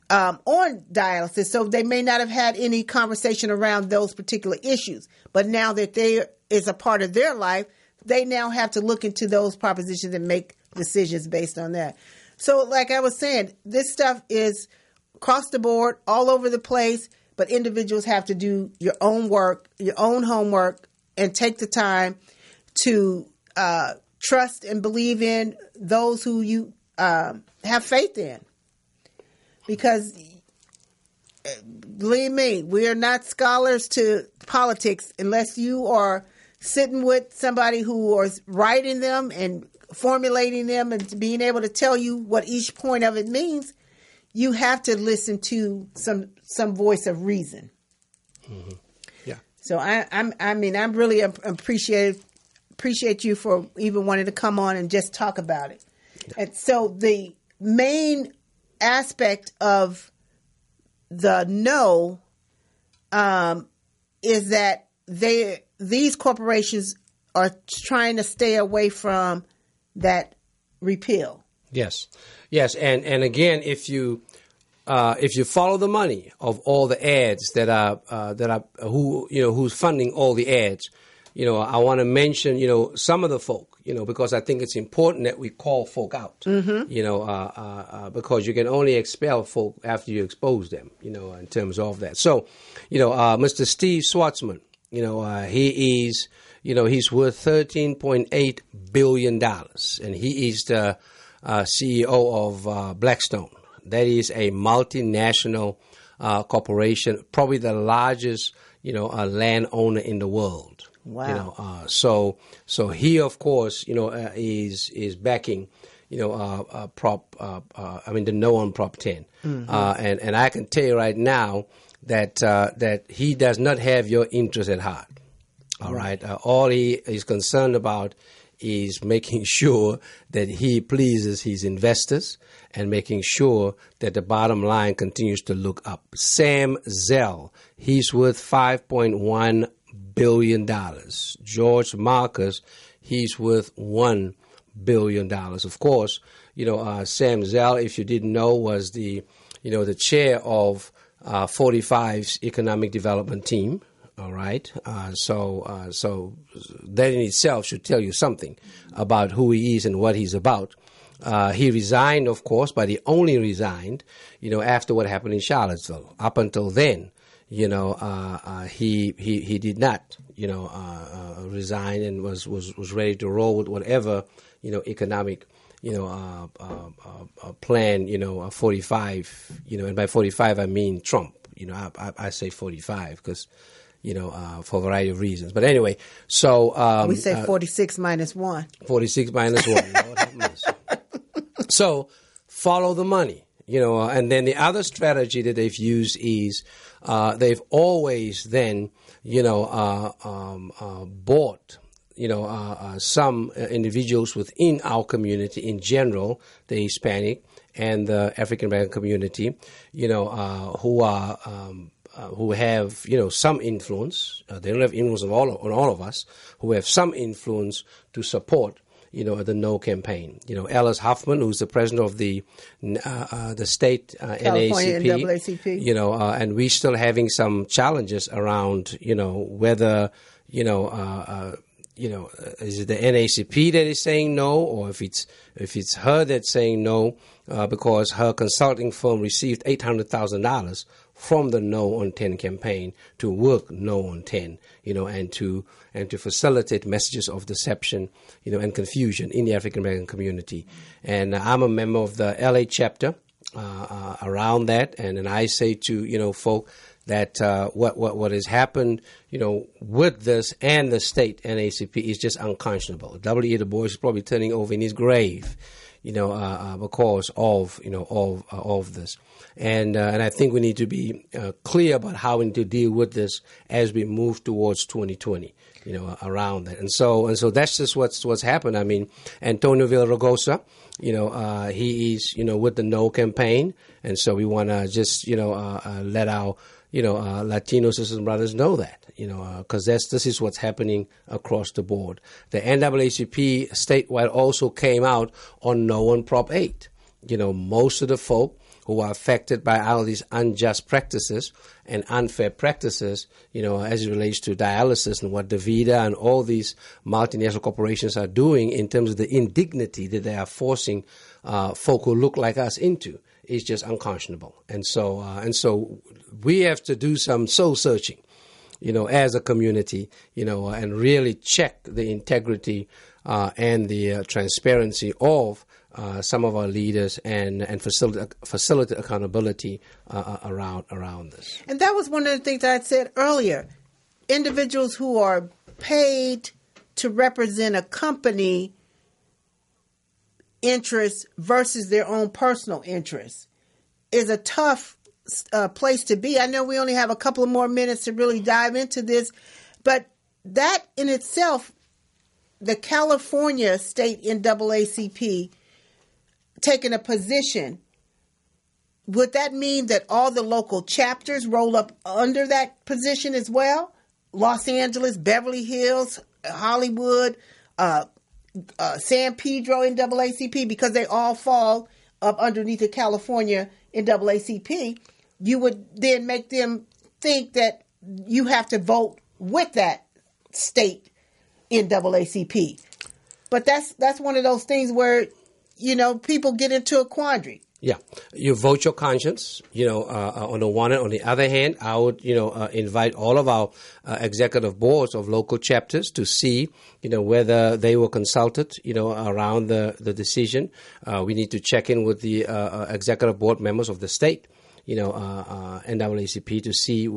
on dialysis, so they may not have had any conversation around those particular issues. But now that they is a part of their life, they now have to look into those propositions and make decisions based on that. So like I was saying, this stuff is across the board, all over the place, but individuals have to do your own work, your own homework, and take the time to trust and believe in those who you have faith in. Because, believe me, we are not scholars to politics unless you are sitting with somebody who is writing them and formulating them and being able to tell you what each point of it means. You have to listen to some voice of reason. Mm-hmm. Yeah. So I really appreciate you for even wanting to come on and just talk about it. Yeah. And so the main aspect of the no is that these corporations are trying to stay away from that repeal. Yes, and again, if you follow the money of all the ads that are who's funding all the ads, I want to mention some of the folk, because I think it's important that we call folk out, because you can only expel folk after you expose them, in terms of that. So, Mr. Steve Schwarzman, he is, he's worth $13.8 billion, and he is the CEO of Blackstone. That is a multinational corporation, probably the largest, landowner in the world. Wow. So he, of course, is backing, the no on Prop 10. Mm-hmm. And I can tell you right now that he does not have your interest at heart. All right. All he is concerned about is making sure that he pleases his investors and making sure that the bottom line continues to look up. Sam Zell, he's worth $5.1 billion. George Marcus, he's worth $1 billion. Of course, Sam Zell, if you didn't know, was the chair of 45's economic development team. All right. So that in itself should tell you something about who he is and what he's about. He resigned, of course, but he only resigned, after what happened in Charlottesville. Up until then, he did not, resign and was ready to roll with whatever, economic, plan, 45, and by 45 I mean Trump. I say 45 because, for a variety of reasons. But anyway, so... we say 46 minus 1. 46 minus 1. Lord have mercy. So, follow the money, and then the other strategy that they've used is they've always then, bought, some individuals within our community in general, the Hispanic and the African American community, who are... who have, some influence. They don't have influence on all of us, who have some influence to support, the No campaign. Ellis Huffman, who's the president of the state NAACP, and we're still having some challenges around, whether, is it the NAACP that is saying no, or if it's her that's saying no, because her consulting firm received $800,000 from the No on 10 campaign to work No on 10, and to facilitate messages of deception, and confusion in the African American community. And I'm a member of the LA chapter around that, and I say to folk that what has happened, with this and the state NAACP is just unconscionable. W.E. Du Bois is probably turning over in his grave, because of this. And I think we need to be clear about how we need to deal with this as we move towards 2020, around that. And so that's just what's happened. I mean, Antonio Villaraigosa, he is, with the No campaign. And so we want to just, let our, Latino sisters and brothers know that, because this is what's happening across the board. The NAACP statewide also came out on No on Prop 8. Most of the folk who are affected by all these unjust practices and unfair practices, as it relates to dialysis and what DaVita and all these multinational corporations are doing in terms of the indignity that they are forcing folk who look like us into, is just unconscionable. And so we have to do some soul searching, as a community, and really check the integrity and the transparency of some of our leaders and facilitate accountability around this. And that was one of the things I said earlier. Individuals who are paid to represent a company interest versus their own personal interests is a tough place to be. I know we only have a couple of more minutes to really dive into this, but that in itself, the California state NAACP taking a position, would that mean that all the local chapters roll up under that position as well? Los Angeles, Beverly Hills, Hollywood, San Pedro NAACP, because they all fall up underneath the California NAACP, you would then make them think that you have to vote with that state NAACP. But that's one of those things where, people get into a quandary. Yeah, you vote your conscience, on the one hand. On the other hand, I would, invite all of our executive boards of local chapters to see, whether they were consulted, around the decision. We need to check in with the executive board members of the state, NAACP, to see,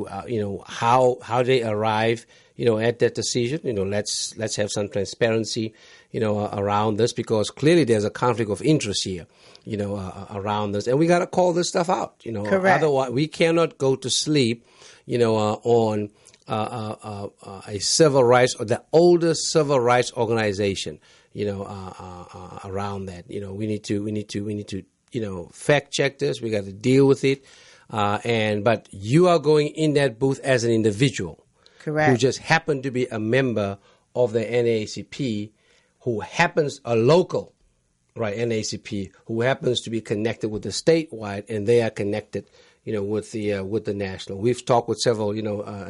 how they arrive, at that decision. Let's have some transparency, around this, because clearly there's a conflict of interest here, around this, and we got to call this stuff out. Correct. Otherwise we cannot go to sleep, on a civil rights or the oldest civil rights organization, around that. We need to fact check this. We got to deal with it, but you are going in that booth as an individual. Correct. Who just happened to be a member of the NAACP, who happens a local, right, NAACP, who happens to be connected with the statewide, and they are connected, with the national. We've talked with several,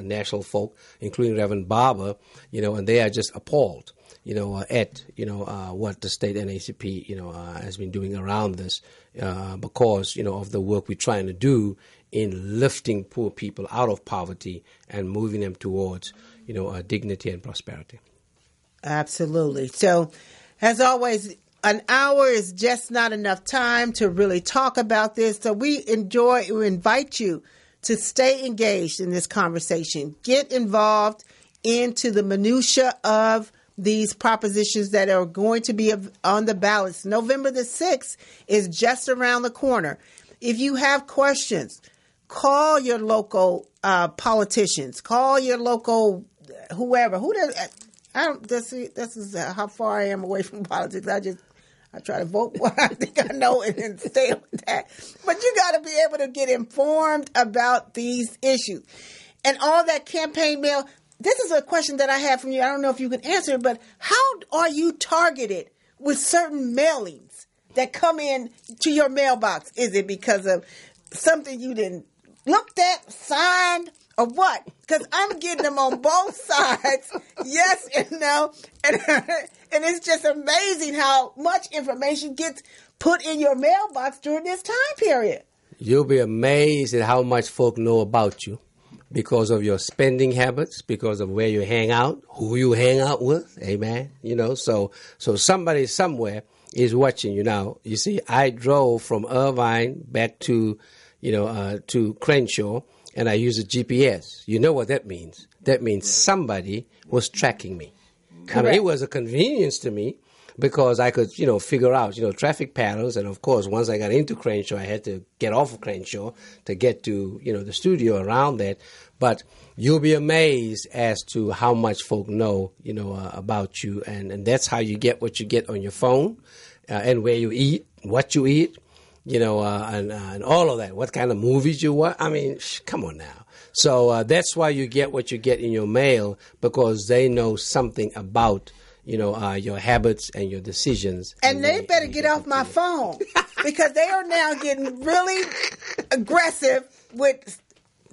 national folk, including Reverend Barber, and they are just appalled, at what the state NAACP, has been doing around this, because of the work we're trying to do in lifting poor people out of poverty and moving them towards, dignity and prosperity. Absolutely. So, as always, an hour is just not enough time to really talk about this. So we invite you to stay engaged in this conversation. Get involved into the minutia of these propositions that are going to be on the ballots. November the 6th is just around the corner. If you have questions, call your local politicians. Call your local whoever. This is how far I am away from politics. I try to vote what I think I know and stay on that. But you got to be able to get informed about these issues. And all that campaign mail, this is a question that I have from you. I don't know if you can answer it, but how are you targeted with certain mailings that come in to your mailbox? Is it because of something you didn't looked at, signed, or what? Because I'm getting them on both sides, yes and no. And it's just amazing how much information gets put in your mailbox during this time period. You'll be amazed at how much folk know about you because of your spending habits, because of where you hang out, who you hang out with. Amen. So somebody somewhere is watching you now. You see, I drove from Irvine back to, to Crenshaw, and I use a GPS, you know what that means. That means somebody was tracking me. I mean, it was a convenience to me because I could, figure out, traffic patterns. And, of course, once I got into Crenshaw, I had to get off of Crenshaw to get to, the studio around that. But you'll be amazed as to how much folk know, about you. And that's how you get what you get on your phone and where you eat, what you eat, and all of that. What kind of movies you watch. I mean, come on now. So that's why you get what you get in your mail, because they know something about, your habits and your decisions. And they better get off my phone because they are now getting really aggressive with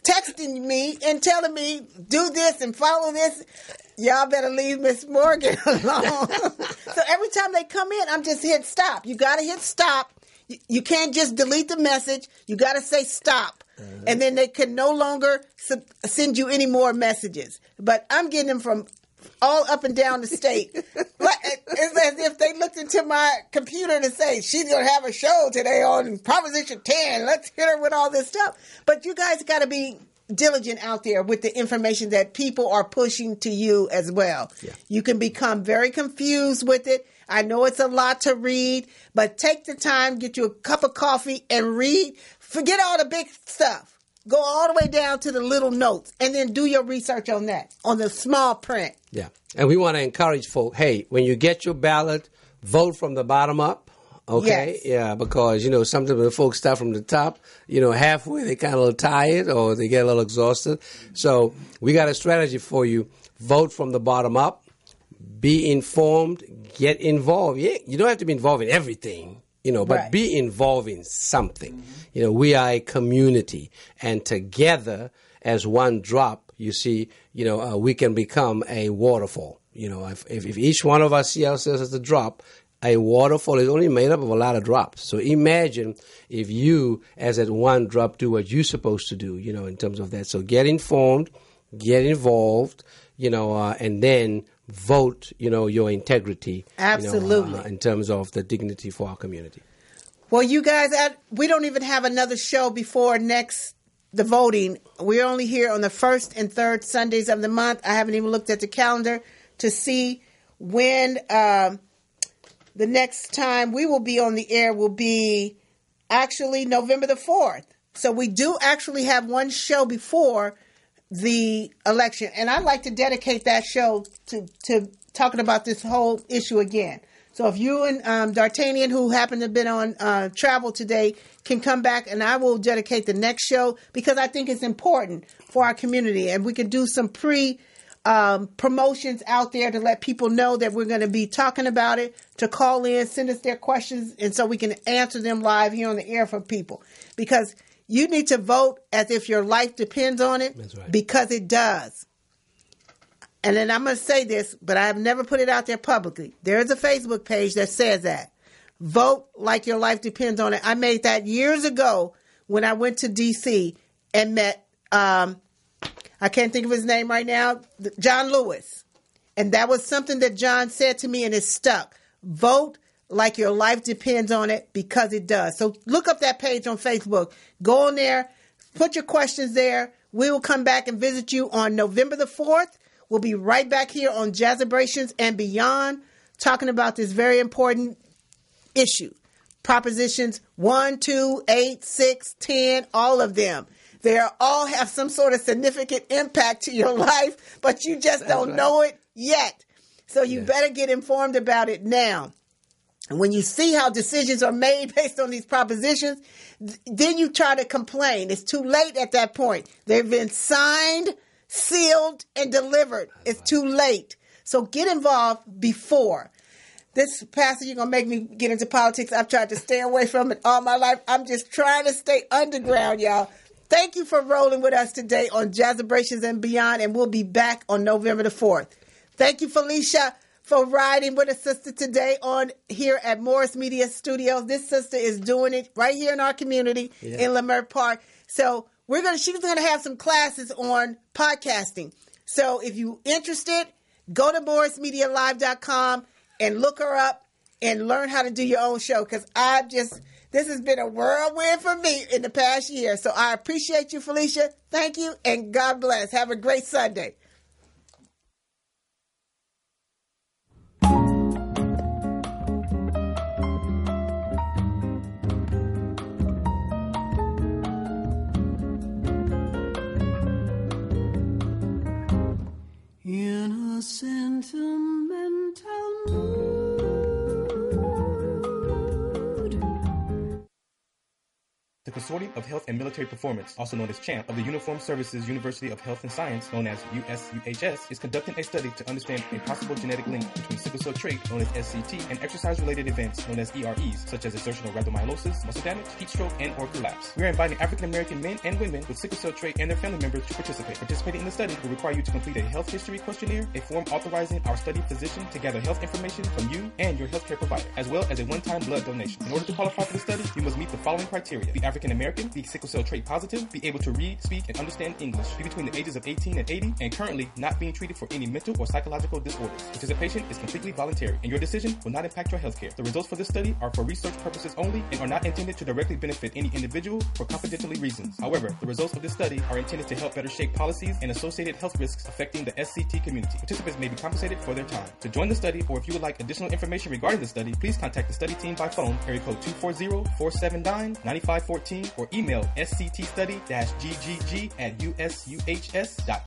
texting me and telling me, do this and follow this. Y'all better leave Miss Morgan alone. So every time they come in, I'm just hit stop. You got to hit stop. You can't just delete the message. You got to say stop. And then they can no longer send you any more messages. But I'm getting them from all up and down the state. It's as if they looked into my computer to say, she's going to have a show today on Proposition 10. Let's hit her with all this stuff. But you guys got to be diligent out there with the information that people are pushing to you as well. Yeah. You can become very confused with it. I know it's a lot to read, but take the time, get you a cup of coffee and read. Forget all the big stuff. Go all the way down to the little notes and then do your research on that, on the small print. Yeah. And we want to encourage folk, hey, when you get your ballot, vote from the bottom up. Okay? Yes. Yeah, because, sometimes when folks start from the top, halfway they kind of a little tired or they get a little exhausted. So we got a strategy for you. Vote from the bottom up. Be informed. Get involved. Yeah, you don't have to be involved in everything. But right. Be involved in something. Mm-hmm. We are a community, and together as one drop, you see, we can become a waterfall. If each one of us see ourselves as a drop, a waterfall is only made up of a lot of drops. So imagine if you, as that one drop, do what you're supposed to do, in terms of that. So get informed, get involved, and then vote, your integrity. Absolutely. In terms of the dignity for our community. Well, you guys, we don't even have another show before the voting. We're only here on the first and third Sundays of the month. I haven't even looked at the calendar to see when the next time we will be on the air will be actually November the 4th. So we do actually have one show before the election. And I'd like to dedicate that show to talking about this whole issue again. So if you and D'Artagnan, who happened to have been on travel today, can come back, and I will dedicate the next show because I think it's important for our community. And we can do some promotions out there to let people know that we're going to be talking about it, to call in, send us their questions, and so we can answer them live here on the air for people. Because you need to vote as if your life depends on it. That's right. Because it does. And then I'm going to say this, but I have never put it out there publicly. There is a Facebook page that says that. Vote like your life depends on it. I made that years ago when I went to D.C. and met, I can't think of his name right now, John Lewis. And that was something that John said to me, and it stuck. Vote like your life depends on it, because it does. So look up that page on Facebook. Go on there. Put your questions there. We will come back and visit you on November the 4th. We'll be right back here on Jazzabrations and Beyond, talking about this very important issue. Propositions 1, 2, 8, 6, 10, all of them. They all have some sort of significant impact to your life, but you just don't know it yet. So you better get informed about it now. And when you see how decisions are made based on these propositions, then you try to complain. It's too late at that point. They've been signed, sealed, and delivered. It's too late. So get involved before. This passage, you're going to make me get into politics. I've tried to stay away from it all my life. I'm just trying to stay underground, y'all. Thank you for rolling with us today on Jazzabrations and Beyond, and we'll be back on November the 4th. Thank you, Felicia, for riding with a sister today on here at Morris Media Studios. This sister is doing it right here in our community in Leimert Park. So she's going to have some classes on podcasting. So if you're interested, go to morrismedialive.com and look her up and learn how to do your own show, because this has been a whirlwind for me in the past year. So I appreciate you, Felicia. Thank you, and God bless. Have a great Sunday. In a sentimental mood. The Consortium of Health and Military Performance, also known as CHAMP, of the Uniformed Services University of Health and Science, known as USUHS, is conducting a study to understand a possible genetic link between sickle cell trait, known as SCT, and exercise-related events, known as EREs, such as exertional rhabdomyolysis, muscle damage, heat stroke, and or collapse. We are inviting African-American men and women with sickle cell trait and their family members to participate. Participating in the study will require you to complete a health history questionnaire, a form authorizing our study physician to gather health information from you and your healthcare provider, as well as a one-time blood donation. In order to qualify for the study, you must meet the following criteria: be African American, be sickle cell trait positive, be able to read, speak, and understand English, be between the ages of 18 and 80, and currently not being treated for any mental or psychological disorders. Participation is completely voluntary, and your decision will not impact your healthcare. The results for this study are for research purposes only and are not intended to directly benefit any individual for confidentiality reasons. However, the results of this study are intended to help better shape policies and associated health risks affecting the SCT community. Participants may be compensated for their time. To join the study, or if you would like additional information regarding the study, please contact the study team by phone, area code 240-479-9514, or email sctstudy-ggg@usuhs.edu.